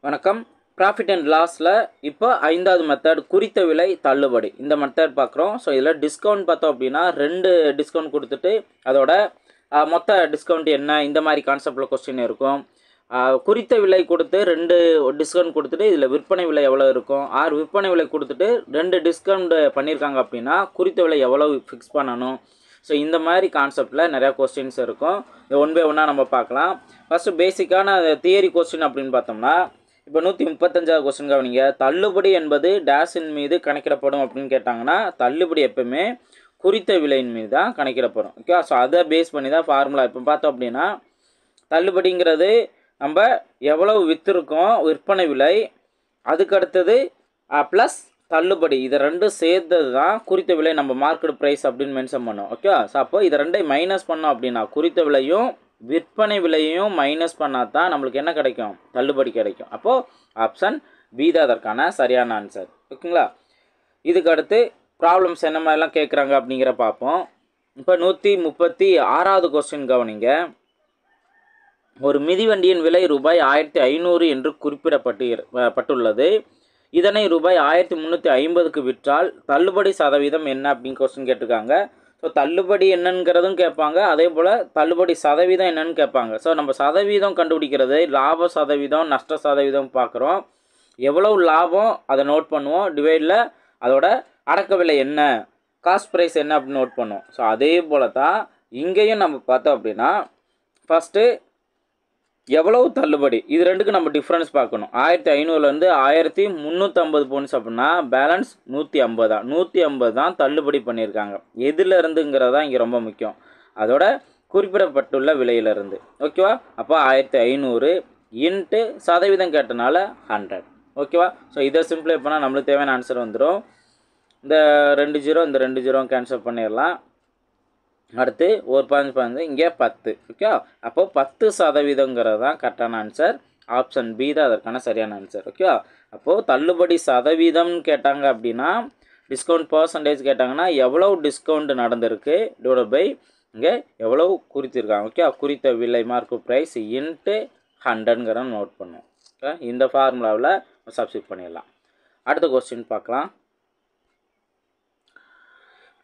வணக்கம். Profit and லாஸில் இப்போ 5வது மெத்தட் குறித்த விலை தள்ளுபடி இந்த மெத்தட் பார்க்குறோம். ஸோ இதில் டிஸ்கவுண்ட் பார்த்தோம் அப்படின்னா 2 டிஸ்கவுண்ட் கொடுத்துட்டு அதோட மொத்த டிஸ்கவுண்ட் என்ன இந்த மாதிரி கான்செப்டில் கொஸ்டின் இருக்கும். குறித்த விலை கொடுத்து 2 டிஸ்கவுண்ட் கொடுத்துட்டு இதில் விற்பனை விலை எவ்வளோ இருக்கும், விற்பனை விலை கொடுத்துட்டு 2 டிஸ்கவுண்ட் பண்ணியிருக்காங்க அப்படின்னா குறித்த விலை எவ்வளோ ஃபிக்ஸ் பண்ணணும். ஸோ இந்த மாதிரி கான்செப்டில் நிறையா கொஸ்டின்ஸ் இருக்கும். ஒன் பை ஒன்னாக நம்ம பார்க்கலாம். ஃபஸ்ட்டு பேசிக்கான தியரி கொஸ்டின் அப்படின்னு பார்த்தோம்னா, இப்போ 135வது கொஸ்டின் கவனிங்க. தள்ளுபடி என்பது டேஷின் மீது கணக்கிடப்படும் அப்படின்னு கேட்டாங்கன்னா, தள்ளுபடி எப்பவுமே குறித்த விலையின் மீது தான் கணக்கிடப்படும். ஓகே, ஸோ அதை பேஸ் பண்ணி தான் ஃபார்முலா. இப்போ பார்த்தோம் அப்படின்னா தள்ளுபடிங்கிறது நம்ம எவ்வளவு விற்றுருக்கோம் விற்பனை விலை, அதுக்கு அடுத்தது ப்ளஸ் தள்ளுபடி, இதை ரெண்டும் சேர்த்தது தான் குறித்த விலை நம்ம மார்க்கெட் ப்ரைஸ் அப்படின்னு மென்ஷன் பண்ணோம். ஓகே, ஸோ அப்போ இதை ரெண்டையும் மைனஸ் பண்ணோம் அப்படின்னா குறித்த விலையும் விற்பனை விலையையும் மைனஸ் பண்ணால் தான் நம்மளுக்கு என்ன கிடைக்கும், தள்ளுபடி கிடைக்கும். அப்போது ஆப்ஷன் பி தான் அதற்கான சரியான ஆன்சர். ஓகேங்களா. இதுக்கு அடுத்து ப்ராப்ளம்ஸ் என்ன மாதிரிலாம் கேட்குறாங்க அப்படிங்கிற பார்ப்போம். இப்போ 136வது கொஸ்டின் கவனிங்க. ஒரு மிதிவண்டியின் விலை ரூபாய் 1500 என்று குறிப்பிடப்பட்டுள்ளது. இதனை ரூபாய் 1350க்கு விற்றால் தள்ளுபடி சதவீதம் என்ன அப்படின்னு கொஸ்டின் கேட்டிருக்காங்க. ஸோ தள்ளுபடி என்னங்கிறதும் கேட்பாங்க, அதே போல் தள்ளுபடி சதவீதம் என்னன்னு கேட்பாங்க. ஸோ நம்ம சதவீதம் கண்டுபிடிக்கிறது லாப சதவீதம் நஷ்ட சதவீதம் பார்க்குறோம். எவ்வளவு லாபம் அதை நோட் பண்ணுவோம், டிவைடில் அதோட அடக்க விலை என்ன, காஸ்ட் ப்ரைஸ் என்ன அப்படின்னு நோட் பண்ணுவோம். ஸோ அதே போல் தான் இங்கேயும் நம்ம பார்த்தோம் அப்படின்னா ஃபஸ்ட்டு எவ்வளவு தள்ளுபடி, இது ரெண்டுக்கு நம்ம டிஃப்ரென்ஸ் பார்க்கணும். 1500லேருந்து 1350 போன்ஸ் அப்படின்னா பேலன்ஸ் 150 தான். 150 தான் தள்ளுபடி பண்ணியிருக்காங்க. எதில் இருந்துங்கிறது தான் இங்கே ரொம்ப முக்கியம், அதோட குறிப்பிடப்பட்டுள்ள விலையிலிருந்து. ஓகேவா. அப்போ 1500 இன்ட்டு சதவீதம் கேட்டனால 100. ஓகேவா. ஸோ இதை சிம்பிளை பண்ணால் நம்மளுக்கு தேவையான ஆன்சர் வந்துடும். இந்த 2 0 இந்த 2 0 கேன்சல் பண்ணிடலாம். அடுத்து ஒரு 15 இங்கே 10. ஓகே, அப்போது 10% தான் கரெக்டான ஆன்சர். ஆப்ஷன் பி தான் அதற்கான சரியான ஆன்சர். ஓகே, அப்போது தள்ளுபடி சதவீதம்னு கேட்டாங்க அப்படின்னா, டிஸ்கவுண்ட் பர்சன்டேஜ் கேட்டாங்கன்னா எவ்வளோ டிஸ்கவுண்ட் நடந்திருக்கு டிவைட் பை இங்கே எவ்வளோ குறித்திருக்காங்க. ஓகே, குறித்த விலை மார்க்கெட் ப்ரைஸ் இன்ட்டு 100ங்கிற நோட் பண்ணுவோம். ஓகே, இந்த ஃபார்முலாவில் சப்ஸ்டிட் பண்ணிடலாம். அடுத்த கொஸ்டின் பார்க்கலாம்.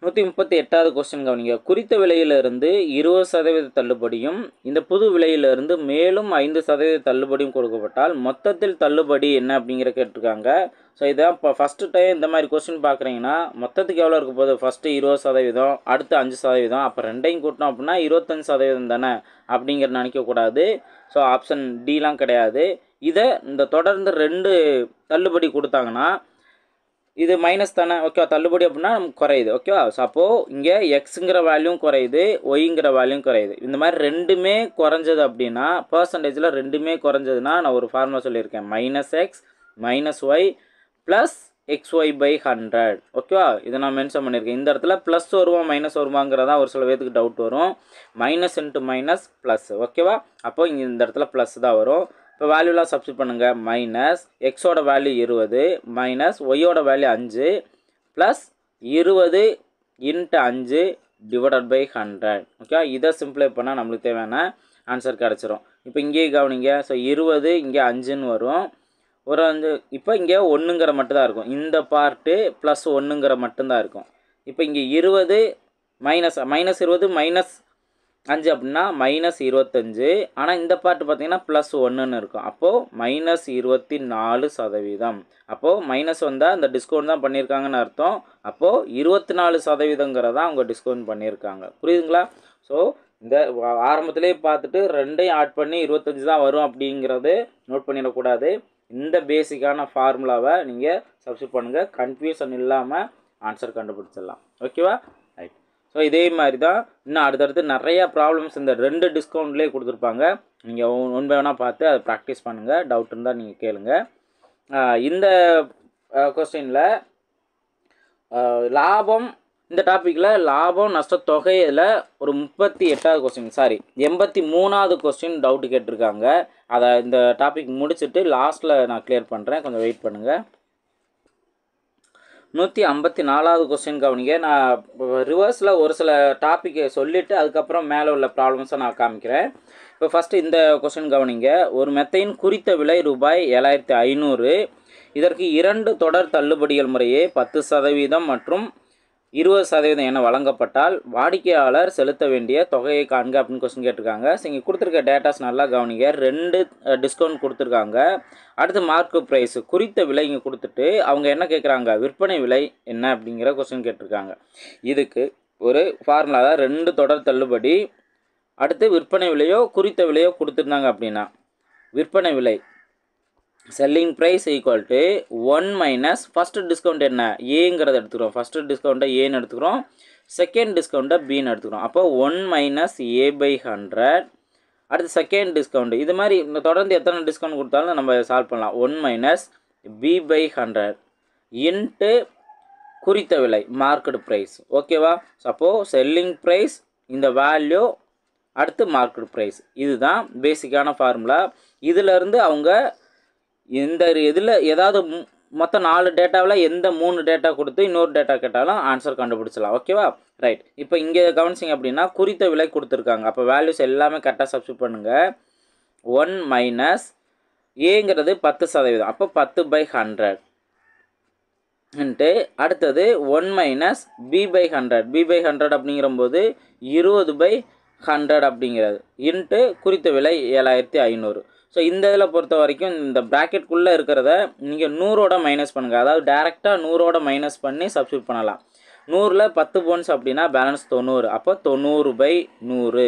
138வது கொஸ்டின் கவனிங்க. குறித்த விலையிலிருந்து 20% தள்ளுபடியும் இந்த புது விலையிலிருந்து மேலும் 5% தள்ளுபடியும் கொடுக்கப்பட்டால் மொத்தத்தில் தள்ளுபடி என்ன அப்படிங்கிற கேட்டிருக்காங்க. ஸோ இதான் இப்போ ஃபஸ்ட்டு டைம் இந்த மாதிரி கொஸ்டின் பார்க்குறீங்கன்னா மொத்தத்துக்கு எவ்வளோ இருக்க போகுது, ஃபஸ்ட்டு 20%, அடுத்து 5%, அப்போ ரெண்டையும் கூட்டினோம் அப்படின்னா 25% தானே அப்படிங்கிற நினைக்கக்கூடாது. ஸோ ஆப்ஷன் டிலாம் கிடையாது. இதை இந்த தொடர்ந்து 2 தள்ளுபடி கொடுத்தாங்கன்னா இது மைனஸ் தானே. ஓகே, தள்ளுபடி அப்படின்னா நமக்கு குறையுது. ஓகேவா. ஸோ அப்போது இங்கே எக்ஸுங்கிற வேல்யூவும் குறையுது, ஒய்ங்கிற வேல்யூவும் குறையுது. இந்த மாதிரி ரெண்டுமே குறைஞ்சது அப்படின்னா பர்சன்டேஜில் ரெண்டுமே குறைஞ்சதுன்னா நான் ஒரு ஃபார்முலா சொல்லியிருக்கேன், -x -y ப்ளஸ் xy/100. ஓகேவா. இதை நான் மென்ஷன் பண்ணியிருக்கேன். இந்த இடத்துல ப்ளஸ் வருமா மைனஸ் வருமாங்கிறதா ஒரு சில பேருக்கு டவுட் வரும். Minus into minus plus. ஓகேவா. அப்போது இங்கே இந்த இடத்துல ப்ளஸ் தான் வரும். இப்போ வேல்யூலாம் சப்ஸ்டிட் பண்ணுங்கள். மைனஸ் எக்ஸோட வேல்யூ 20 மைனஸ் ஒய்யோட value 5 plus 20 into 5 divided by 100. Okay, இதை சிம்பிளை பண்ணால் நம்மளுக்கு தேவையான ஆன்சர் கிடச்சிரும். இப்போ இங்கேயே கவனிங்க. ஸோ 20 இங்கே 5ன்னு வரும், ஒரு 5. இப்போ இங்கே 1ங்கிற மட்டும்தான் இருக்கும். இந்த பார்ட்டு ப்ளஸ் 1ங்கிற மட்டும்தான் இருக்கும். இப்போ இங்கே 20 மைனஸ் -20 மைனஸ் 5 அப்படின்னா -25. ஆனால் இந்த பார்ட் பார்த்தீங்கன்னா ப்ளஸ் 1ன்னு இருக்கும். அப்போது -24%. அப்போது மைனஸ் வந்தால் இந்த டிஸ்கவுண்ட் தான் பண்ணியிருக்காங்கன்னு அர்த்தம். அப்போது 24%ங்கிறதா அவங்க டிஸ்கவுண்ட் பண்ணியிருக்காங்க. புரியுதுங்களா. ஸோ இந்த ஆரம்பத்திலே பார்த்துட்டு ரெண்டையும் ஆட் பண்ணி 25 தான் வரும் அப்படிங்கிறது நோட் பண்ணிடக்கூடாது. இந்த பேசிக்கான ஃபார்முலாவை நீங்கள் சப்ஸ்டிட் பண்ணுங்கள், கன்ஃபியூஷன் இல்லாமல் ஆன்சர் கண்டுபிடிச்சிடலாம். ஓகேவா. ரைட். ஸோ இதே மாதிரி தான் இன்னும் அடுத்தடுத்து நிறையா ப்ராப்ளம்ஸ் இந்த 2 டிஸ்கவுண்ட்லேயே கொடுத்துருப்பாங்க. நீங்கள் ஒன் பை ஒன்னாக பார்த்து அதை ப்ராக்டிஸ் பண்ணுங்கள். டவுட் இருந்தால் நீங்கள் கேளுங்க. இந்த கொஸ்டினில் லாபம், இந்த டாப்பிக்கில் லாபம் நஷ்ட தொகையில் ஒரு 38வது கொஸ்டின் 83வது கொஸ்டின் டவுட்டு கேட்டிருக்காங்க. அதை இந்த டாபிக் முடிச்சுட்டு லாஸ்ட்டில் நான் கிளியர் பண்ணுறேன், கொஞ்சம் வெயிட் பண்ணுங்கள். 154வது கொஸ்டின் கவனிங்க. நான் ரிவர்ஸில் ஒரு சில டாப்பிக்கை சொல்லிவிட்டு அதுக்கப்புறம் மேலே உள்ள ப்ராப்ளம்ஸை நான் காமிக்கிறேன். இப்போ ஃபஸ்ட்டு இந்த கொஸ்டின் கவனிங்க. ஒரு மெத்தையின் குறித்த விலை ரூபாய் 7500. இதற்கு 2 தொடர் தள்ளுபடிகள் முறையே 10% மற்றும் 20% என வழங்கப்பட்டால் வாடிக்கையாளர் செலுத்த வேண்டிய தொகையை காண்க அப்படின்னு கொஸ்டின் கேட்டிருக்காங்க. ஸோ இங்கே கொடுத்துருக்க டேட்டாஸ் நல்லா கவனிங்க. 2 டிஸ்கவுண்ட் கொடுத்துருக்காங்க. அடுத்து மார்க்கு ப்ரைஸ் குறித்த விலை இங்கே கொடுத்துட்டு அவங்க என்ன கேட்குறாங்க, விற்பனை விலை என்ன அப்படிங்கிற கொஸ்டின் கேட்டிருக்காங்க. இதுக்கு ஒரு ஃபார்முலா தான் 2 தொடர் தள்ளுபடி, அடுத்து விற்பனை விலையோ குறித்த விலையோ கொடுத்துருந்தாங்க அப்படின்னா விற்பனை விலை selling price equal to 1 minus first discount என்ன ஏங்கிறத எடுத்துக்கிறோம். ஃபஸ்ட்டு டிஸ்கவுண்ட்டை ஏன்னு எடுத்துக்கிறோம், செகண்ட் டிஸ்கவுண்ட்டை பின்னு எடுத்துக்கிறோம். அப்போ 1 மைனஸ் A/100. அடுத்து செகண்ட் டிஸ்கவுண்ட். இது மாதிரி தொடர்ந்து எத்தனை டிஸ்கவுண்ட் கொடுத்தாலும் நம்ம சால்வ் பண்ணலாம். 1 மைனஸ் B/100 இன்ட்டு குறித்த விலை மார்க்கெட் ப்ரைஸ். ஓகேவா? அப்போது செல்லிங் ப்ரைஸ் இந்த வேல்யூ அடுத்து மார்க்கெட் ப்ரைஸ். இதுதான் பேசிக்கான ஃபார்முலா. இதிலேருந்து அவங்க இந்த இதில் ஏதாவது மொத்தம் 4 டேட்டாவில் எந்த 3 டேட்டா கொடுத்து இன்னொரு டேட்டா கேட்டாலும் ஆன்சர் கண்டுபிடிச்சலாம். ஓகேவா? ரைட். இப்போ இங்கே கவனிச்சிங்க அப்படின்னா குறித்த விலை கொடுத்துருக்காங்க. அப்போ வேல்யூஸ் எல்லாமே கரெக்டாக சப்ஸ்டிட் பண்ணுங்கள். 1 மைனஸ் ஏங்கிறது 10%. அப்போ 10/100 அடுத்தது 1 மைனஸ் B/100. B/100 அப்படிங்கிறம்போது 20/100 அப்படிங்கிறது இன்ட்டு குறித்த விலை 7500. ஸோ இந்த இதில் பொறுத்த வரைக்கும் இந்த ப்ராக்கெட்குள்ளே இருக்கிறத நீங்கள் 100ஓட மைனஸ் பண்ணுங்கள். அதாவது டேரெக்டாக 100ஓட மைனஸ் பண்ணி சப்ஸ்டியூட் பண்ணலாம். 100ல் 10 போன்ஸ் அப்படின்னா பேலன்ஸ் 90. அப்போ 90/100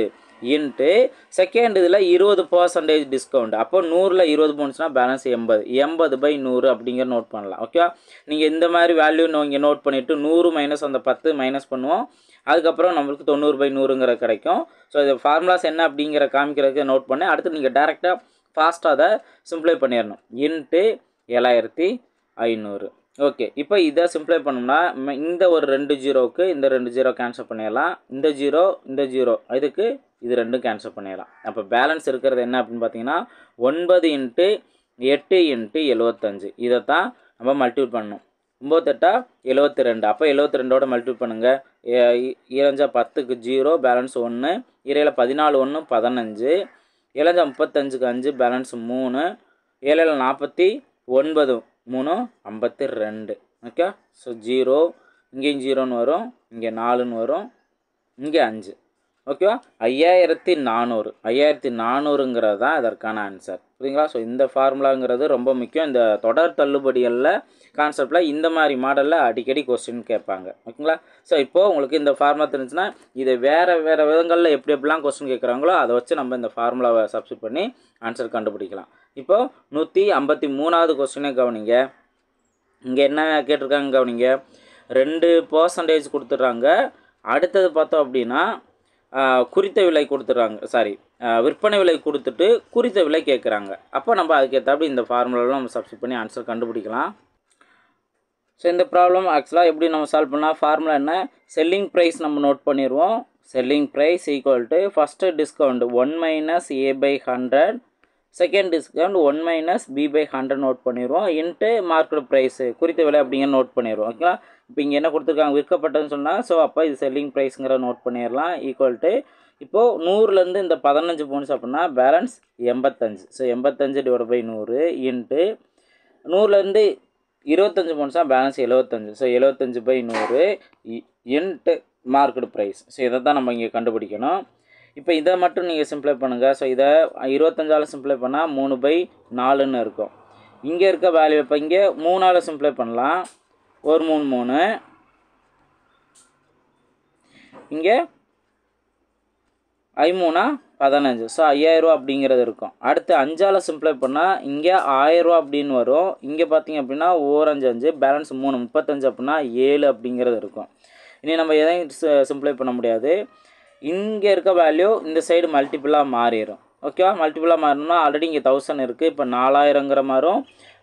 இன்ட்டு செகண்ட் இதில் 20% டிஸ்கவுண்ட். அப்போ 100ல் 20 போன்ஸ்னால் பேலன்ஸ் 80. 80/100 அப்படிங்கிற நோட் பண்ணலாம். ஓகேவா? நீங்கள் இந்த மாதிரி வேல்யூ இங்கே நோட் பண்ணிவிட்டு 100 மைனஸ் அந்த 10 மைனஸ் பண்ணுவோம். அதுக்கப்புறம் நம்மளுக்கு 90/100 கிடைக்கும். ஸோ இது ஃபார்முலாஸ் என்ன அப்படிங்கிற காமிக்கிறதுக்கு நோட் பண்ணி அடுத்து நீங்கள் டேரெக்டாக ஃபாஸ்ட்டாக அதை சிம்ப்ளை பண்ணிடணும். இன்ட்டு 7500. ஓகே. இப்போ இதை சிம்ப்ளை பண்ணோம்னா இந்த ஒரு 2 ஜீரோவுக்கு இந்த 2 ஜீரோ கேன்சல் பண்ணிடலாம். இந்த ஜீரோ இந்த ஜீரோ இதுக்கு இது 2 கேன்சல் பண்ணிடலாம். அப்போ பேலன்ஸ் இருக்கிறது என்ன அப்படின்னு பார்த்தீங்கன்னா 9 × 8 × 75. இதை தான் நம்ம மல்டிபிள் பண்ணணும். 9 8 72. அப்போ 72ஓட மல்டிபிள் பண்ணுங்கள். 7 10க்கு 0 பேலன்ஸ் 1. 7 14 1 15. 7 35க்கு 5 பேலன்ஸ் 3. 7 49 3 52. ஓகே. ஸோ 0 இங்கேயும் 0ன்னு வரும், இங்கே 4ன்னு வரும், இங்கே 5. ஓகேவா? 5400. 5400ங்கிறது தான் இதற்கான ஆன்சர். புரியுங்களா? ஸோ இந்த ஃபார்முலாங்கிறது ரொம்ப முக்கியம். இந்த தொடர் தள்ளுபடிகளில் கான்செப்டில் இந்த மாதிரி மாடலில் அடிக்கடி கொஸ்டின் கேட்பாங்க. ஓகேங்களா? ஸோ இப்போது உங்களுக்கு இந்த ஃபார்முலா தெரிஞ்சுன்னா இதை வேறு விதங்களில் எப்படிலாம் கொஸ்டின் கேட்குறாங்களோ அதை வச்சு நம்ம இந்த ஃபார்முலாவை சப்ஸ்டிட் பண்ணி ஆன்சர் கண்டுபிடிக்கலாம். இப்போது 153வது கொஸ்டினே கவனிங்க. இங்கே என்ன கேட்டிருக்காங்க கவனிங்க. 2% கொடுத்துட்றாங்க. அடுத்தது பார்த்தோம் அப்படின்னா குறித்த விலை கொடுத்துட்றாங்க. விற்பனை விலை கொடுத்துட்டு குறித்த விலை கேட்குறாங்க. அப்போ நம்ம அதுக்கேற்றாப்படி இந்த ஃபார்முலாவில் நம்ம சப்ஸ்டிட் பண்ணி ஆன்சர் கண்டுபிடிக்கலாம். ஸோ இந்த ப்ராப்ளம் ஆக்சுவலாக எப்படி நம்ம சால்வ் பண்ணால் ஃபார்முலா என்ன, செல்லிங் ப்ரைஸ் நம்ம நோட் பண்ணிடுவோம். Selling price equal to first discount 1 minus A/100, second discount 1 minus B/100 note பண்ணிடுவோம். இன்ட்டு மார்க்கெட் ப்ரைஸு குறித்த விலை அப்படிங்கிற நோட் பண்ணிடுவோம். ஓகேவா? இப்போ இங்கே என்ன கொடுத்துருக்காங்க, விற்கப்பட்டதுன்னு சொன்னால் ஸோ அப்போ இது செல்லிங் ப்ரைஸுங்கிற நோட் பண்ணிடலாம். ஈக்குவல் டு இப்போது 100லேருந்து இந்த 15 போன்ஸ் அப்படின்னா பேலன்ஸ் 85. ஸோ 85/100 இன்ட்டு 100லேருந்து 25 போன்ஸாக balance 75. So 75/100 into market price. So இதை தான் நம்ம இங்கே கண்டுபிடிக்கணும். இப்போ இதை மட்டும் நீங்கள் சிம்ப்ளை பண்ணுங்கள். ஸோ இதை 25ஆல் சிம்ப்ளை பண்ணால் 3/4ன்னு இருக்கும். இங்கே இருக்க வேல்யூ இப்போ இங்கே 3ஆல் சிம்ப்ளை பண்ணலாம். 1 3 3. இங்கே 5 15. ஸோ 5000 அப்படிங்கிறது இருக்கும். அடுத்து 5ஆல் சிம்ப்ளை பண்ணால் இங்கே 1000 அப்படின்னு வரும். இங்கே பார்த்தீங்க அப்படின்னா 1 5 5 பேலன்ஸ் 3 35 அப்படின்னா 7 அப்படிங்கிறது இருக்கும். இனி நம்ம எதையும் சிம்ப்ளை பண்ண முடியாது. இங்கே இருக்க வேல்யூ இந்த சைடு மல்டிபிளாக மாறிடும். ஓகேவா? மல்டிபிளாக மாறணும்னா ஆல்ரெடி இங்கே 1000 இருக்குது. இப்போ 4000ங்கிற மாறும்.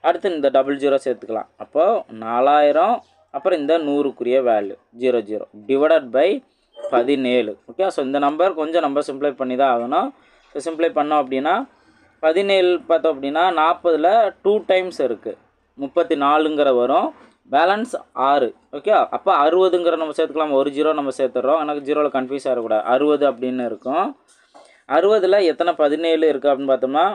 அடுத்து இந்த 00 சேர்த்துக்கலாம். அப்போது 4000 அப்புறம் இந்த 100க்குரிய value 00 divided by 17. Okay. So இந்த நம்பர் கொஞ்சம் நம்ம சிம்ப்ளை பண்ணி தான் ஆகணும். ஸோ சிம்ப்ளை பண்ணோம் அப்படின்னா 17 பார்த்தோம் அப்படின்னா 40ல் 2 டைம்ஸ் இருக்குது, 34ங்கிற வரும். பேலன்ஸ் 6. ஓகே. அப்போ 60ங்கிற நம்ம சேர்த்துக்கலாம். 1 0 நம்ம சேர்த்துறோம். எனக்கு 0வில் கன்ஃபியூஸ் ஆகக்கூடாது. 60 அப்படின்னு இருக்கும். 60ல் எத்தனை 17 இருக்குது அப்படின்னு பார்த்தோம்னா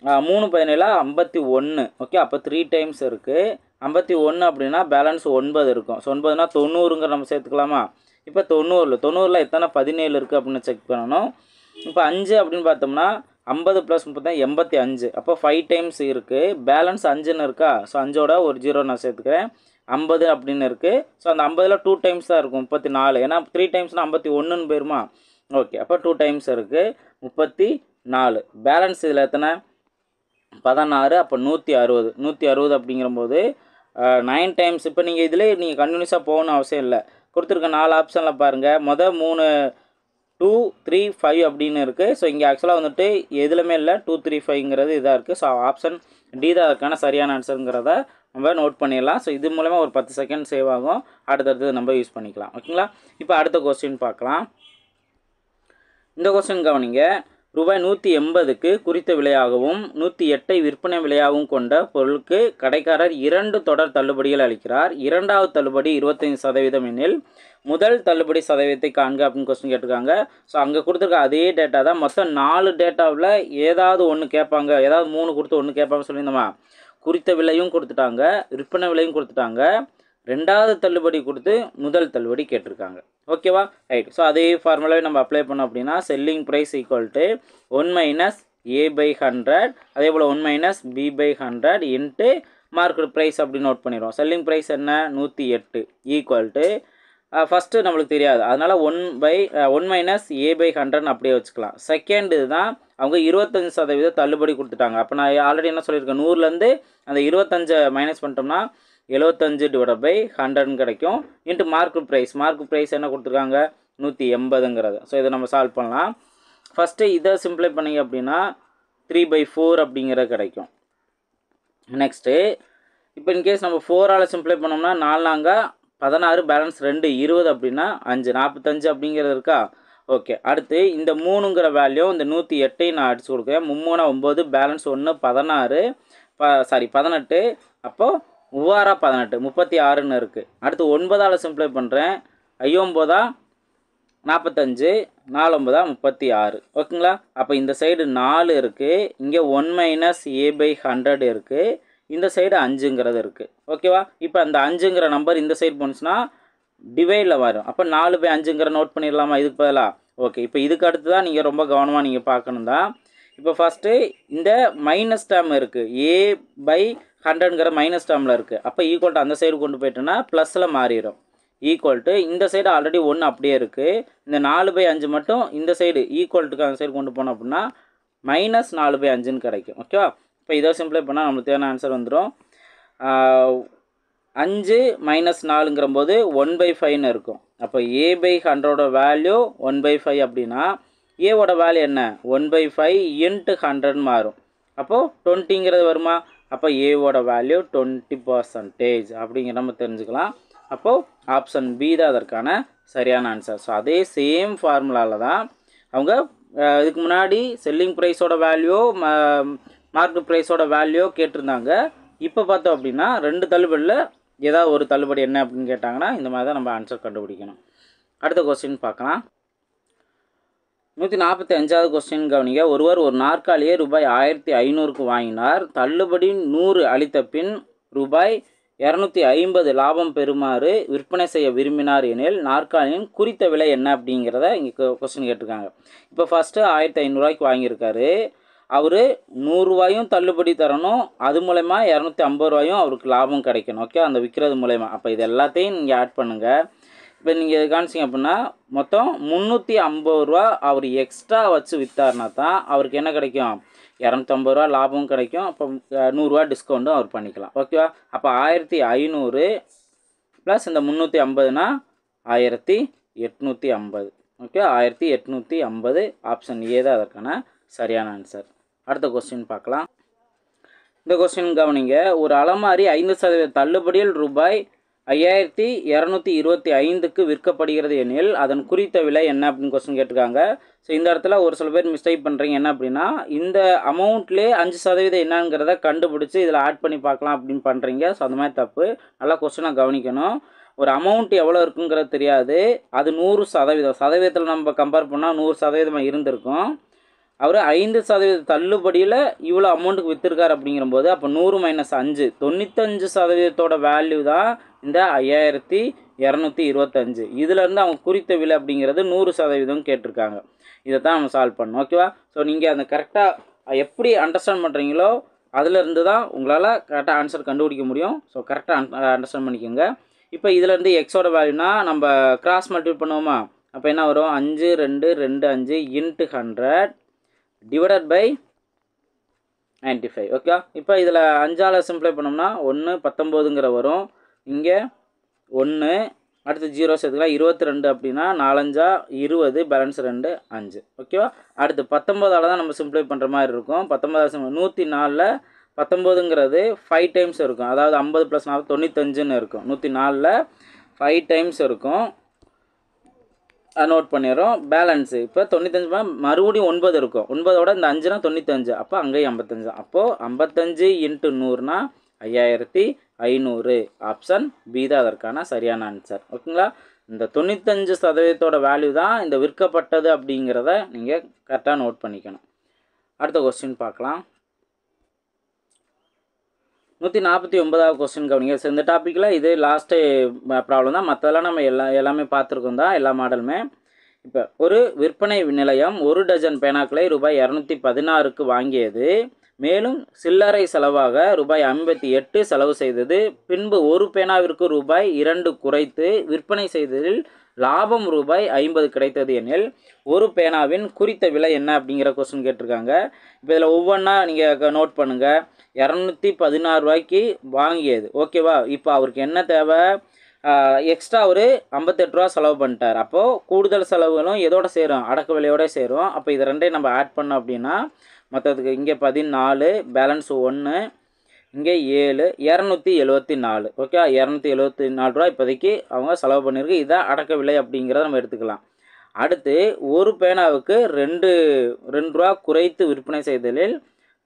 3 17 51. ஓகே, அப்போ 3 டைம்ஸ் இருக்குது. 51 அப்படின்னா பேலன்ஸ் 9 இருக்கும். ஸோ 9னா 90ங்கிற நம்ம சேர்த்துக்கலாமா? இப்போ 90ல் எத்தனை 17 இருக்குது அப்படின்னு செக் பண்ணணும். இப்போ 5 அப்படின்னு பார்த்தோம்னா 50 + 30 85. அப்போ 5 டைம்ஸ் இருக்குது. பேலன்ஸ் 5ன்னு இருக்கா? ஸோ 5ஓட ஒரு 0 நான் சேர்த்துக்கிறேன். 50 அப்படின்னு இருக்குது. ஸோ அந்த 50ல் 2 டைம்ஸ் தான் இருக்கும், 34. ஏன்னா 3 டைம்ஸ்னால் 51ன்னு போயிருமா? ஓகே, அப்போ 2 டைம்ஸ் இருக்குது, 34. பேலன்ஸ் இதில் எத்தனை 16. அப்போ 160. 160 அப்படிங்கிறபோது 9 டைம்ஸ். இப்போ நீங்கள் இதில் நீங்கள் கண்டினியூஸாக போகணும்னு அவசியம் இல்லை. கொடுத்துருக்க 4 ஆப்ஷனில் பாருங்கள். 3 2 3 5 அப்படின்னு இருக்குது. ஸோ இங்கே ஆக்சுவலாக வந்துட்டு எதுலையுமே இல்லை, 2 3 5ங்கிறது இதாக இருக்குது. ஸோ ஆப்ஷன் டி தான் அதுக்கான சரியான ஆன்சருங்கிறத நம்ம நோட் பண்ணிடலாம். ஸோ இது மூலமா ஒரு 10 செகண்ட் சேவ் ஆகும். அடுத்தடுத்து நம்ம யூஸ் பண்ணிக்கலாம். ஓகேங்களா? இப்போ அடுத்த கொஸ்டின் பார்க்கலாம். இந்த கொஸ்டின் கவனிங்க. ரூபாய் 180க்கு குறித்த விலையாகவும் 108 விற்பனை விலையாகவும் கொண்ட பொருளுக்கு கடைக்காரர் 2 தொடர் தள்ளுபடிகள் அளிக்கிறார். இரண்டாவது தள்ளுபடி 25% எனில் முதல் தள்ளுபடி சதவீதத்தை காண்க அப்படின்னு கொஸ்டின் கேட்டிருக்காங்க. ஸோ அங்கே கொடுத்துருக்க அதே டேட்டா தான். மொத்தம் 4 டேட்டாவில் ஏதாவது ஒன்று கேட்பாங்க, ஏதாவது 3 கொடுத்து ஒன்று கேட்பாங்க சொல்லியிருந்தோமா? குறித்த விலையும் கொடுத்துட்டாங்க, விற்பனை விலையும் கொடுத்துட்டாங்க, ரெண்டாவது தள்ளுபடி கொடுத்து முதல் தள்ளுபடி கேட்டிருக்காங்க. ஓகேவா? ரைட். ஸோ அதே ஃபார்முலாவே நம்ம அப்ளை பண்ணோம் அப்படின்னா selling price equal to 1 - A/100, அதே போல் 1 - B/100 இன்ட்டு மார்க்கெட் ப்ரைஸ் அப்படி நோட் பண்ணிடுவோம். செல்லிங் ப்ரைஸ் என்ன? 108 ஈக்குவல் டு ஃபஸ்ட்டு நம்மளுக்கு தெரியாது, அதனால் 1 - A/100 அப்படியே வச்சுக்கலாம். செகண்ட் தான் அவங்க 25% தள்ளுபடி கொடுத்துட்டாங்க. அப்போ நான் ஆல்ரெடி என்ன சொல்லியிருக்கேன், 100லேருந்து அந்த 25 மைனஸ் பண்ணிட்டோம்னா 75/100 கிடைக்கும். இன்ட்டு மார்க்கெட் ப்ரைஸ் என்ன கொடுத்துருக்காங்க? 180ங்கிறது. ஸோ இதை நம்ம சால்வ் பண்ணலாம். ஃபஸ்ட்டு இதை சிம்ப்ளை பண்ணிங்க அப்படின்னா 3/4 அப்படிங்கிறது கிடைக்கும். நெக்ஸ்ட்டு இப்போ இன்கேஸ் நம்ம 4ஆல் சிம்ப்ளை பண்ணோம்னா 4 16, பேலன்ஸ் 2 20 அப்படின்னா 5 45 அப்படிங்கிறது இருக்கா? ஓகே, அடுத்து இந்த 3ங்கிற வேல்யூ இந்த 108 நான் அடிச்சு கொடுக்குறேன். 3 9, பேலன்ஸ் 1 16, 18. அப்போது 3 18 36ன்னு இருக்குது. அடுத்து 9ஆல் சிம்ப்ளை பண்ணுறேன். 9 45, 4 36. ஓகேங்களா? அப்போ இந்த சைடு 4 இருக்குது, இங்கே 1 - A/100 இருக்குது, இந்த சைடு 5ங்கிறது இருக்குது. ஓகேவா? இப்போ அந்த 5ங்கிற நம்பர் இந்த சைடு போணுச்சுன்னா டிவைடில் வரும். அப்போ 4/5ங்கிற நோட் பண்ணிடலாமா இதுக்கு பதிலாக? ஓகே, இப்போ இதுக்கு அடுத்து தான் நீங்கள் ரொம்ப கவனமாக நீங்கள் பார்க்கணும் தான். இப்போ ஃபஸ்ட்டு இந்த மைனஸ் டேர்ம் இருக்குது, A/100ங்கிற மைனஸ் டேர்மில் இருக்குது. அப்போ ஈக்குவல் டு அந்த சைடு கொண்டு போயிட்டோன்னா ப்ளஸில் மாறிடும். ஈக்குவல் டு இந்த சைடு ஆல்ரெடி 1 அப்படியே இருக்குது, இந்த 4/5 மட்டும் இந்த சைடு ஈக்குவல் டுக்கு அந்த சைடு கொண்டு போனோம் அப்படின்னா -4/5ன்னு கிடைக்கும். ஓகேவா? இப்போ இதை சிம்ப்ளை பண்ணால் நம்மளுக்கு தேவையான ஆன்சர் வந்துடும். 5 - 4ங்கிற போது 1/5ன்னு இருக்கும். அப்போ A/100 வேல்யூ 1/5 அப்படின்னா ஏவோட வேல்யூ என்ன? 1/5 × 100 மாறும். அப்போது 20ங்கிறது வருமா? அப்போ ஏவோட வேல்யூ 20% அப்படிங்கிற நம்ம தெரிஞ்சுக்கலாம். அப்போது ஆப்ஷன் பி தான் அதற்கான சரியான ஆன்சர். ஸோ அதே சேம் ஃபார்முலாவில் தான் அவங்க இதுக்கு முன்னாடி செல்லிங் ப்ரைஸோட வேல்யூ மார்க்கெட் ப்ரைஸோட வேல்யூ கேட்டிருந்தாங்க. இப்போ பார்த்தோம் அப்படின்னா 2 தள்ளுபடியில் ஏதாவது ஒரு தள்ளுபடி என்ன அப்படின்னு கேட்டாங்கன்னா இந்த மாதிரி தான் நம்ம ஆன்சர் கண்டுபிடிக்கணும். அடுத்த கொஸ்டின் பார்க்கலாம். 145வது கொஸ்டின் கவனிங்க. ஒருவர் ஒரு நாற்காலியை ரூபாய் 1500க்கு வாங்கினார். தள்ளுபடி 100 அளித்த பின் ரூபாய் 250 லாபம் பெறுமாறு விற்பனை செய்ய விரும்பினார் எனில் நாற்காலியின் குறித்த விலை என்ன அப்படிங்கிறத இங்கே கொஸ்டின் கேட்டிருக்காங்க. இப்போ ஃபஸ்ட்டு 1500 வாங்கியிருக்காரு. அவர் 100 ரூபாயும் தள்ளுபடி தரணும், அது மூலமா 250 ரூபாயும் அவருக்கு லாபம் கிடைக்கணும். ஓகே, அந்த விற்கிறது மூலயமா. அப்போ இது எல்லாத்தையும் நீங்கள் ஆட் பண்ணுங்கள். இப்போ நீங்கள் காணிச்சிங்க அப்படின்னா மொத்தம் 350 ரூபா அவர் எக்ஸ்ட்ரா வச்சு விற்றாருனா தான் அவருக்கு என்ன கிடைக்கும்? 250 ரூபா லாபமும் கிடைக்கும். அப்போ 100 ரூபா டிஸ்கவுண்ட்டும் அவர் பண்ணிக்கலாம். ஓகேவா? அப்போ 1500 ப்ளஸ் இந்த 350னா 1850. ஓகே, 1850 ஆப்ஷன் ஏ தான் அதற்கான சரியான ஆன்சர். அடுத்த கொஸ்டின் பார்க்கலாம். இந்த கொஸ்டின் கவனிங்க. ஒரு அலமாரி 5% தள்ளுபடியில் ரூபாய் 5225க்கு விற்கப்படுகிறது எனில் அதன் குறித்த விலை என்ன அப்படின்னு கொஸ்டின் கேட்டிருக்காங்க. ஸோ இந்த இடத்துல ஒரு சில பேர் மிஸ்டேக் பண்ணுறீங்க. என்ன அப்படின்னா இந்த அமௌண்ட்லேயே 5% என்னங்கிறத கண்டுபிடிச்சி இதில் ஆட் பண்ணி பார்க்கலாம் அப்படின்னு பண்ணுறீங்க. ஸோ அந்த மாதிரி தப்பு. நல்லா கொஸ்டினை கவனிக்கணும். ஒரு அமௌண்ட் எவ்வளோ இருக்குங்கிறது தெரியாது, அது 100%. சதவீதத்தில் நம்ம கம்பேர் பண்ணால் 100% இருந்திருக்கும். அவர் 5% தள்ளுபடியில் இவ்வளோ அமௌண்ட்டுக்கு விற்றுருக்கார் அப்படிங்கிறபோது அப்போ 100 - 5 95% வேல்யூ தான் இந்த 5225. இதிலேருந்து அவங்க குறித்த விலை அப்படிங்கிறது 100% கேட்டிருக்காங்க. இதை தான் நம்ம சால்வ் பண்ணணும். ஓகேவா? ஸோ நீங்கள் அந்த கரெக்டாக எப்படி அண்டர்ஸ்டாண்ட் பண்ணுறீங்களோ அதிலேருந்து தான் உங்களால் கரெக்டாக ஆன்சர் கண்டுபிடிக்க முடியும். ஸோ கரெக்டாக அண்டர்ஸ்டாண்ட் பண்ணிக்கோங்க. இப்போ இதிலேருந்து எக்ஸோட வேல்யூனா நம்ம கிராஸ் மல்டிபிள் பண்ணுவோமா? அப்போ என்ன வரும்? 5 2 2 5 × 100 டிவைடட் பை 95. ஓகே, இப்போ இதில் 5ஆல் சிம்ப்ளை பண்ணோம்னா 1 19ங்கிற வரும். இங்கே 1 அடுத்து 0 சேர்த்துக்கலாம். 22 அப்படின்னா 4 5 20 பேலன்ஸ் 2 5. ஓகேவா? அடுத்து 19ஆல் தான் நம்ம சிம்ப்ளை பண்ணுற மாதிரி இருக்கும். 19 104ல் 19ங்கிறது 5 டைம்ஸ் இருக்கும். அதாவது 50 + 4 95ன்னு இருக்கும். 104ல் 5 டைம்ஸ் இருக்கும். நோட் பண்ணிடுறோம். பேலன்ஸு இப்போ 95 மறுபடியும் 9 இருக்கும். 9ஓட இந்த 5னா 95. அப்போ அங்கேயும் 55. அப்போது 55 × 100னா 5500. ஆப்ஷன் பி தான் அதற்கான சரியான ஆன்சர். ஓகேங்களா? இந்த 95% வேல்யூ தான் இந்த விற்கப்பட்டது அப்படிங்கிறத நீங்கள் கரெக்டாக நோட் பண்ணிக்கணும். அடுத்த கொஸ்டின் பார்க்கலாம். 149வது கொஸ்டின் கவனிங்க. ஸோ இந்த டாப்பிக்கில் இது லாஸ்ட்டு ப்ராப்ளம் தான். மற்றதெல்லாம் நம்ம எல்லாமே பார்த்துருக்கோம் தான், எல்லா மாடலுமே. இப்போ ஒரு விற்பனை நிலையம் 1 டஜன் பேனாக்களை ரூபாய் 216க்கு வாங்கியது. மேலும் சில்லறை செலவாக ரூபாய் 58 செலவு செய்தது. பின்பு ஒரு பேனாவிற்கு ரூபாய் 2 குறைத்து விற்பனை செய்ததில் லாபம் ரூபாய் 50 கிடைத்தது எனில் ஒரு பேனாவின் குறித்த விலை என்ன அப்படிங்கிற கொஸ்டின் கேட்டிருக்காங்க. இப்போ இதில் ஒவ்வொன்றா நீங்கள் நோட் பண்ணுங்கள். 216 ரூபாய்க்கு வாங்கியது. ஓகேவா? இப்போ அவருக்கு என்ன தேவை? எக்ஸ்ட்ரா ஒரு 58 ரூபா செலவு பண்ணிட்டார். அப்போது கூடுதல் செலவுகளும் எதோட சேரும்? அடக்க விலையோட சேரும். அப்போ இது ரெண்டையும் நம்ம ஆட் பண்ணோம் அப்படின்னா மற்றதுக்கு இங்கே 14 பேலன்ஸ் 1 இங்கே 7 274. ஓகே, 274 ரூபா இப்போதைக்கு அவங்க செலவு பண்ணியிருக்கு. இதான் அடக்க விலை அப்படிங்கிறத நம்ம எடுத்துக்கலாம். அடுத்து ஒரு பேனாவுக்கு 2 ரூபா குறைத்து விற்பனை செய்தலில்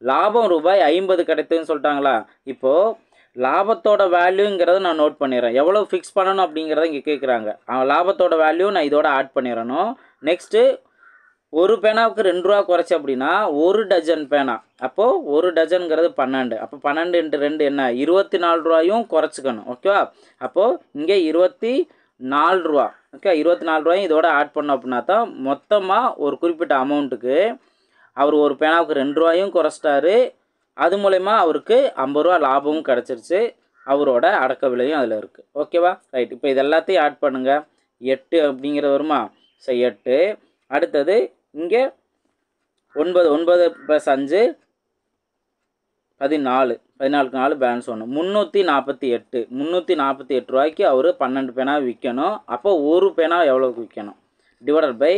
லாபம் ரூபாய் 50 கிடைத்ததுன்னு சொல்லிட்டாங்களா? இப்போது லாபத்தோட வேல்யூங்கிறத நான் நோட் பண்ணிடுறேன். எவ்வளோ ஃபிக்ஸ் பண்ணணும் அப்படிங்கிறத இங்கே கேட்குறாங்க. லாபத்தோட வேல்யூ நான் இதோட ஆட் பண்ணிடணும். நெக்ஸ்ட்டு ஒரு பேனாவுக்கு 2 ரூபா குறைச்சி அப்படின்னா 1 டஜன் பேனா. அப்போது 1 டஜனுங்கிறது 12. அப்போ 12 × 2 என்ன? 24 ரூபாயும் குறைச்சிக்கணும். ஓகேவா? அப்போது இங்கே 24 ரூபா. ஓகே, 24 ரூபாயும் இதோட ஆட் பண்ணோம் அப்படின்னா தான் மொத்தமாக ஒரு குறிப்பிட்ட அமௌண்ட்டுக்கு அவர் ஒரு பேனாவுக்கு 2 ரூபாயும் குறைச்சிட்டாரு. அது மூலயமா அவருக்கு 50 ரூபா லாபமும் கிடச்சிருச்சு. அவரோட அடக்க விலையும் அதில் இருக்குது. ஓகேவா? ரைட். இப்போ இது எல்லாத்தையும் ஆட் பண்ணுங்கள். 8 அப்படிங்கிறது வருமா? ஸோ 8. அடுத்தது இங்கே 9 9 + 5 14. 14க்கு 4 பேலன்ஸ் 1 348. 348 ரூபாய்க்கு அவர் 12 பேனா விற்கணும். அப்போ ஒரு பேனா எவ்வளோக்கு விற்கணும்? Divided by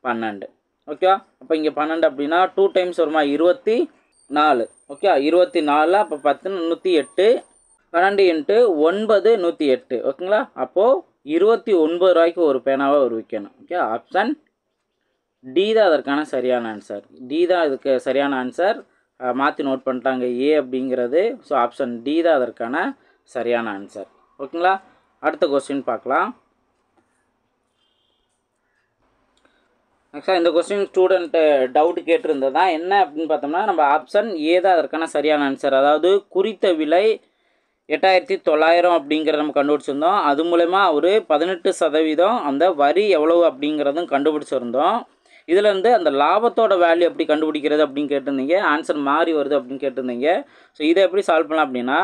12. ஓகே, அப்போ இங்கே 12 அப்படின்னா 2 டைம்ஸ் வருமா? 24. ஓகே, 24 அப்போ 10 108. 12 × 9 108. ஓகேங்களா? அப்போது 29 ரூபாய்க்கு ஒரு பேனாவை அவர் விற்கணும். ஓகே, ஆப்ஷன் டி தான் அதற்கான சரியான ஆன்சர். டி தான் இதுக்கு சரியான ஆன்சர். மாற்றி நோட் பண்ணிட்டாங்க ஏ அப்படிங்கிறது. ஸோ ஆப்ஷன் டி தான் அதற்கான சரியான ஆன்சர். ஓகேங்களா? அடுத்த கொஸ்டின் பார்க்கலாம். ஆக்சுவலாக இந்த கொஸ்டின் ஸ்டூடெண்ட்டு டவுட் கேட்டிருந்தது தான். என்ன அப்படின்னு பார்த்தோம்னா நம்ம ஆப்ஷன் ஏ தான் அதற்கான சரியான ஆன்சர். அதாவது குறித்த விலை 8900 அப்படிங்கிறத நம்ம கண்டுபிடிச்சிருந்தோம். அது மூலமா அவர் 18% அந்த வரி எவ்வளவு அப்படிங்கிறதும் கண்டுபிடிச்சிருந்தோம். இதுலேருந்து அந்த லாபத்தோட வேல்யூ எப்படி கண்டுபிடிக்கிறது அப்படின்னு கேட்டிருந்தீங்க. ஆன்சர் மாறி வருது அப்படின்னு கேட்டிருந்தீங்க. ஸோ இதை எப்படி சால்வ் பண்ணலாம் அப்படின்னா,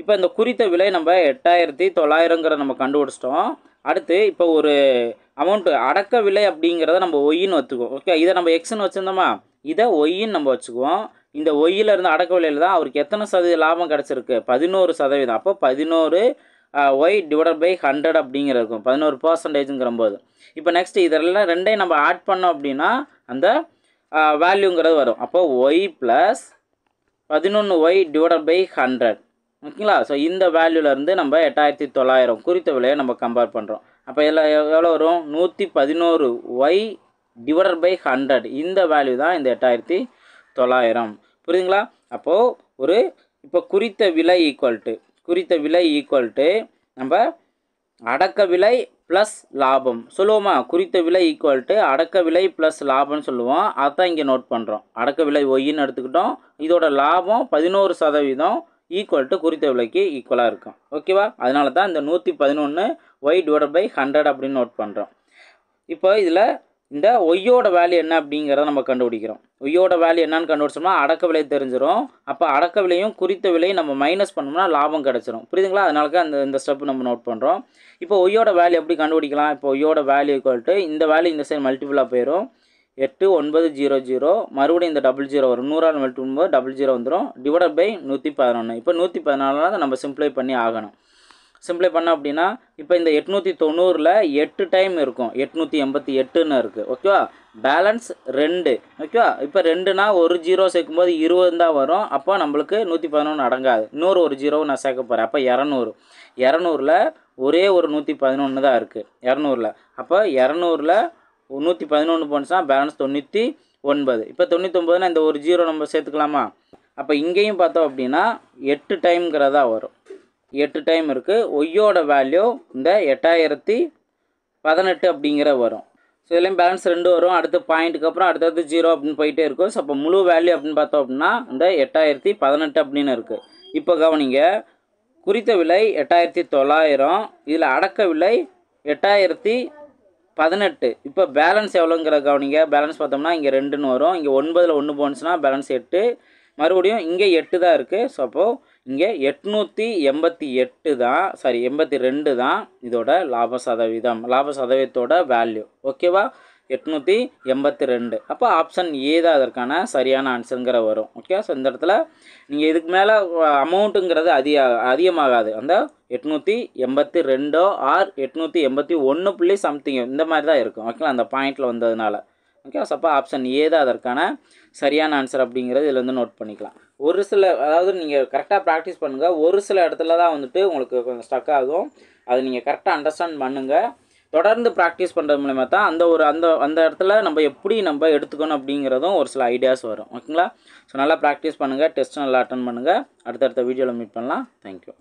இப்போ இந்த குறித்த விலை நம்ம 8900ங்கிறத நம்ம கண்டுபிடிச்சிட்டோம். அடுத்து இப்போ ஒரு அமௌண்ட்டு அடக்க விலை அப்படிங்கிறத நம்ம ஒய்ன்னு வச்சுக்குவோம். ஓகே, இதை நம்ம எக்ஸ்ன்னு வச்சுருந்தோமா, இதை ஒய்ன்னு நம்ம வச்சுக்குவோம். இந்த ஒய்யில் இருந்து அடக்க விலையில் தான் அவருக்கு எத்தனை சதவீத லாபம் கிடச்சிருக்கு? 11%. அப்போ 11 ஒய் டிவைடட் பை 100 அப்படிங்கிற இருக்கும். 11%ங்கிற போது இப்போ நெக்ஸ்ட் இதெல்லாம் ரெண்டையும் நம்ம ஆட் பண்ணோம் அப்படின்னா அந்த வேல்யூங்கிறது வரும். அப்போ Y plus 11y divided by 100. ஓகேங்களா? ஸோ இந்த வேல்யூலேருந்து நம்ம 8900 குறித்த விலையை நம்ம கம்பேர் பண்ணுறோம். அப்போ இதில் எவ்வளோ வரும்? 111y divided by 100. இந்த வேல்யூ தான் இந்த 8900. புரியுதுங்களா? அப்போது இப்போ குறித்த விலை ஈக்குவல் டு நம்ம அடக்க விலை ப்ளஸ் லாபம் சொல்லுவோமா, குறித்த விலை ஈக்குவல் டு அடக்க விலை ப்ளஸ் லாபம்னு சொல்லுவோம். அதான் இங்கே நோட் பண்ணுறோம். அடக்க விலை ஒய்ன்னு எடுத்துக்கிட்டோம், இதோட லாபம் 11% ஈக்குவல் டு குறித்த விலைக்கு ஈக்குவலாக இருக்கும். ஓகேவா, அதனால தான் இந்த 111 y/100 அப்படின்னு நோட் பண்ணுறோம். இப்போ இதில் இந்த ஒய்யோட வேல்யூ என்ன அப்படிங்கிறத நம்ம கண்டுபிடிக்கிறோம். ஒய்யோட வேல்யூ என்னன்னு கண்டுபிடிச்சோம்னா அடக்க விலை தெரிஞ்சிடும். அப்போ அடக்க விலையும் குறித்த விலையும் நம்ம மைனஸ் பண்ணோம்னா லாபம் கிடச்சிரும். புரியுதுங்களா, அதனால இந்த ஸ்டெப் நம்ம நோட் பண்ணுறோம். இப்போ ஒய்யோட வேல்யூ எப்படி கண்டுபிடிக்கலாம்? இப்போ ஒய்யோட வேல்யூ ஈக்குவல் டு இந்த வேல்யூ இந்த சைடு மல்டிபிளாக போயிடும். 8900 மறுபடியும் இந்த 00 வரும். 100 மல்டிபிள் பண்ணும்போது 00 வந்துடும். Divided by 111. இப்போ 114 நம்ம சிம்ப்ளை பண்ணி ஆகணும். சிம்ப்ளை பண்ணோம் அப்படின்னா இப்போ இந்த 890ல் 8 டைம் இருக்கும். 888ன்னு இருக்குது. ஓகேவா, பேலன்ஸ் 2. ஓகேவா, இப்போ 2னா ஒரு 0 சேர்க்கும்போது 20 தான் வரும். அப்போ நம்மளுக்கு 111 அடங்காது. இன்னொரு ஒரு 0 நான் சேர்க்க போகிறேன். அப்போ 200. 200ல் ஒரே ஒரு 111 தான் இருக்குது. 200ல் அப்போ 200ல் 111 போனுச்சுன்னா பேலன்ஸ் 99. இப்போ 99னா இந்த ஒரு 0 நம்ம சேர்த்துக்கலாமா? அப்போ இங்கேயும் பார்த்தோம் அப்படின்னா 8 டைம்ங்கிறதா வரும். 8 டைம் இருக்குது. ஒய்யோட வேல்யூ இந்த 8018 அப்படிங்கிற வரும். ஸோ இதுலேயும் பேலன்ஸ் 2 வரும். அடுத்த பாயிண்ட்டுக்கு அப்புறம் அடுத்தது 0 அப்படின்னு போயிட்டே இருக்கும். ஸோ அப்போ முழு வேல்யூ அப்படின்னு பார்த்தோம் அப்படின்னா இந்த 8018 அப்படின்னு இருக்குது. இப்போ கவனிங்க, குறித்த விலை 8900, இதில் அடக்க விலை 8018. இப்போ பேலன்ஸ் எவ்வளோங்கிற கவனிங்க. பேலன்ஸ் பார்த்தோம்னா இங்கே 2ன்னு வரும். இங்கே 9ல் 1 போனுச்சுன்னா பேலன்ஸ் 8. மறுபடியும் இங்கே 8 தான் இருக்குது. ஸோ அப்போது இங்கே 888 தான், 82 தான் இதோட லாப சதவீதத்தோட வேல்யூ. ஓகேவா, 882. அப்போ ஆப்ஷன் ஏ தான் அதற்கான சரியான ஆன்சருங்கிற வரும். ஓகே, ஸோ இந்த இடத்துல நீங்கள் இதுக்கு மேலே அமௌண்ட்டுங்கிறது அதிகமாகாது. அந்த 882 ஆர் 881 சம்திங் இந்த மாதிரி தான் இருக்கும். ஓகேங்களா, அந்த பாயிண்டில் வந்ததுனால. ஓகே, ஸோ அப்போ ஆப்ஷன் ஏ தான் அதற்கான சரியான ஆன்சர் அப்படிங்கிறது இதில் வந்து நோட் பண்ணிக்கலாம். ஒரு சில, அதாவது நீங்கள் கரெக்டாக ப்ராக்டிஸ் பண்ணுங்கள். ஒரு சில இடத்துல தான் வந்துட்டு உங்களுக்கு கொஞ்சம் ஸ்டக் ஆகும். அதை நீங்கள் கரெக்டாக அண்டர்ஸ்டாண்ட் பண்ணுங்கள். தொடர்ந்து ப்ராக்டிஸ் பண்ணுறது மூலமாக தான் அந்த இடத்துல நம்ம எப்படி நம்ம எடுத்துக்கணும் அப்படிங்கிறதும் ஒரு சில ஐடியாஸ் வரும். ஓகேங்களா, ஸோ நல்லா ப்ராக்டிஸ் பண்ணுங்கள். டெஸ்ட் நல்லா அட்டன் பண்ணுங்கள். அடுத்தடுத்த வீடியோவில் மீட் பண்ணலாம். தேங்க்யூ.